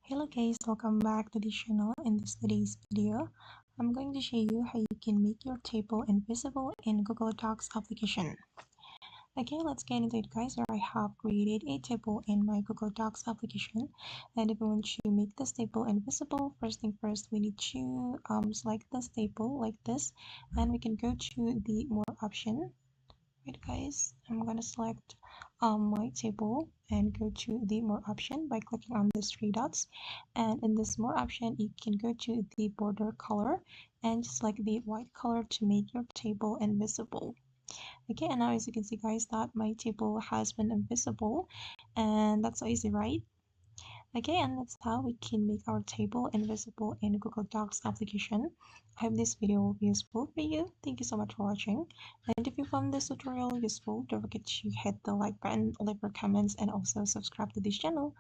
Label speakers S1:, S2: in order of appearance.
S1: Hello guys, welcome back to the channel. In today's video, I'm going to show you how you can make your table invisible in Google Docs application. Okay, let's get into it guys. Here I have created a table in my Google Docs application, and if we want to make this table invisible, first thing first, we need to select this table like this, and we can go to the more option. Right guys, I'm gonna select my table and go to the more option by clicking on these three dots, and in this more option you can go to the border color and just select the white color to make your table invisible. Okay, and now as you can see guys that my table has been invisible, and that's so easy, right? Okay, and that's how we can make our table invisible in Google Docs application. I hope this video will be useful for you. Thank you so much for watching. And if you found this tutorial useful, don't forget to hit the like button, leave your comments, and also subscribe to this channel.